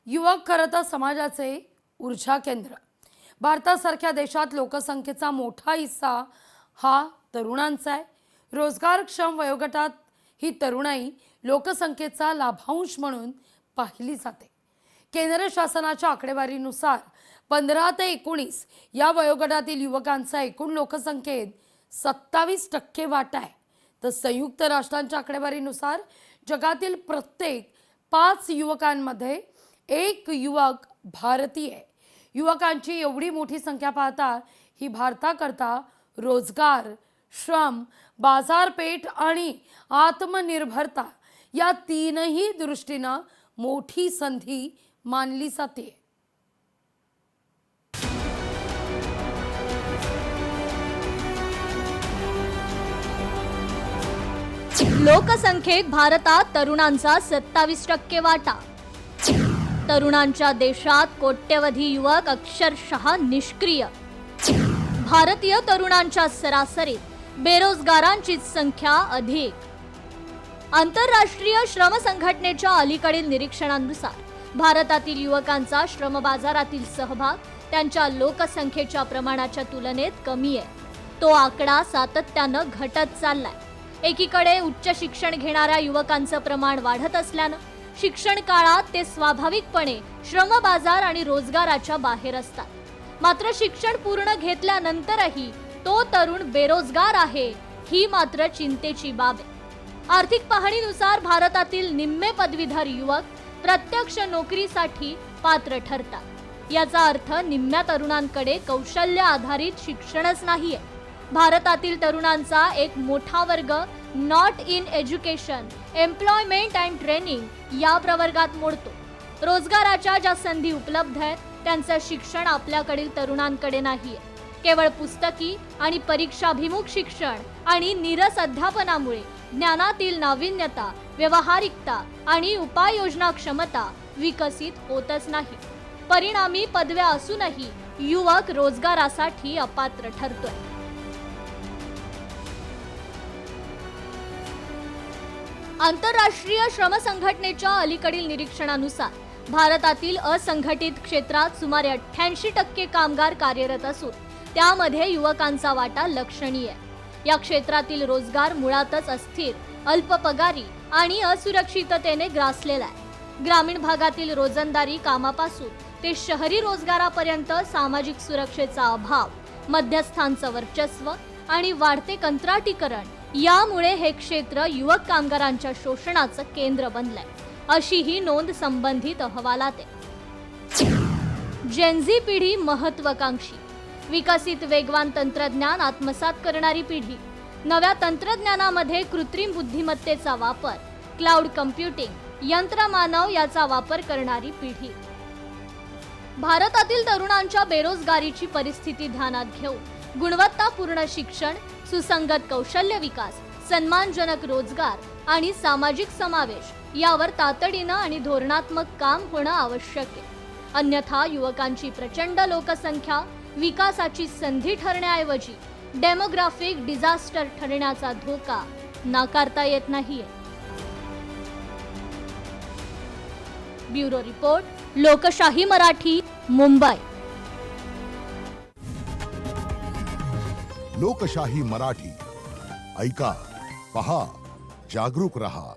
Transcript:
युवक खरं तर समाजाचे ऊर्जा केंद्र। भारतासारख्या देशात लोकसंख्येचा मोठा हिस्सा हा तरुणांचा आहे। रोजगारक्षम वयोगटात ही तरुणाई लोकसंख्येचा लाभांश म्हणून पाहिली जाते। केंद्र शासनाच्या आकडेवारीनुसार 15 ते 19 या वयोगटातील युवकांचा एकूण लोकसंख्येत 27% वाटा आहे। तर संयुक्त राष्ट्रांच्या आकडेवारीनुसार जगातील प्रत्येक 5 युवकांमध्ये एक युवक भारतीय आहे। युवकांची एवढी मोठी संख्या पाहता ही भारताकरता रोजगार, श्रम, बाजारपेठ आणि आत्मनिर्भरता या तीनही दृष्टीने मोठी संधी मानली जाते। लोकसंख्येत भारतात तरुणांचा 27% वाटा। तरुणांच्या देशात कोट्यवधी युवक अक्षरशः निष्क्रिय। भारतीय तरुणांच्या सरासरीत बेरोजगारांची संख्या अधिक। आंतरराष्ट्रीय श्रम संघटनेच्या अलीकडील निरीक्षणानुसार भारतातील युवकांचा श्रम बाजारातील सहभाग त्यांच्या लोकसंख्येच्या प्रमाणाच्या तुलनेत कमी आहे। तो आकडा सातत्याने घटत चाललाय। एकीकडे उच्च शिक्षण घेणाऱ्या युवकांचं प्रमाण वाढत असल्यानं शिक्षण काळात ते स्वाभाविकपणे श्रम बाजार आणि रोजगाराच्या बाहेर असतात। मात्र शिक्षण पूर्ण घेतल्यानंतरही तो तरुण बेरोजगार आहे ही मात्र चिंतेची बाब आहे। आर्थिक पाहणीनुसार भारतातील निम्मे पदवीधर युवक प्रत्यक्ष नोकरीसाठी पात्र ठरतात। याचा अर्थ निम्म्या तरुणांकडे कौशल्य आधारित शिक्षणच नाहीये। भारतातील तरुणांचा एक मोठा वर्ग not in education, employment and training या प्रवर्गात मोडतो। रोजगाराच्या ज्या संधी उपलब्ध आहेत त्यांचं शिक्षण आपल्याकडील तरुणांकडे नाहीये। केवळ पुस्तकी आणि परीक्षाभिमुख शिक्षण आणि नीरस अध्यापनामुळे ज्ञानातील नाविन्यता, व्यावहारिकता आणि उपाययोजना क्षमता विकसित होतच नाही। परिणामी पदव्या असूनही युवक रोजगारासाठी अपात्र ठरतोय। आंतरराष्ट्रीय श्रम संघटनेच्या अलीकडील निरीक्षणानुसार भारतातील असंघटित क्षेत्रात सुमारे 88% कामगार कार्यरत असून त्यामध्ये युवकांचा वाटा लक्षणीय आहे। या क्षेत्रातील रोजगार मुळातच अस्थिर, अल्प पगारी आणि असुरक्षिततेने ग्रासलेला आहे। ग्रामीण भागातील रोजंदारी कामापासून ते शहरी रोजगारापर्यंत सामाजिक सुरक्षेचा अभाव, मध्यस्थांचं वर्चस्व आणि वाढते कंत्राटीकरण यामुळे हे क्षेत्र युवक कामगारांच्या शोषणाचं केंद्र बनलंय, अशी ही नोंद संबंधित अहवालात आहे। जेनझी पिढी महत्वाकांक्षी, विकसित वेगवान तंत्रज्ञान आत्मसात करणारी पिढी, नव्या तंत्रज्ञानामध्ये कृत्रिम बुद्धिमत्तेचा वापर, क्लाउड कम्प्युटिंग, यंत्रमानव याचा वापर करणारी पिढी। भारतातील तरुणांच्या बेरोजगारीची परिस्थिती ध्यानात घेऊन गुणवत्तापूर्ण शिक्षण, सुसंगत कौशल्य विकास, सन्मानजनक रोजगार आणि सामाजिक समावेश यावर तातडीनं आणि धोरणात्मक काम होणं आवश्यक आहे। अन्यथा युवकांची प्रचंड लोकसंख्या विकासाची संधी ठरण्याऐवजी डेमोग्राफिक डिझास्टर ठरण्याचा धोका नाकारता येत नाहीये। ब्युरो रिपोर्ट, लोकशाही मराठी, मुंबई। लोकशाही मराठी ऐका, पहा, जागरूक रहा।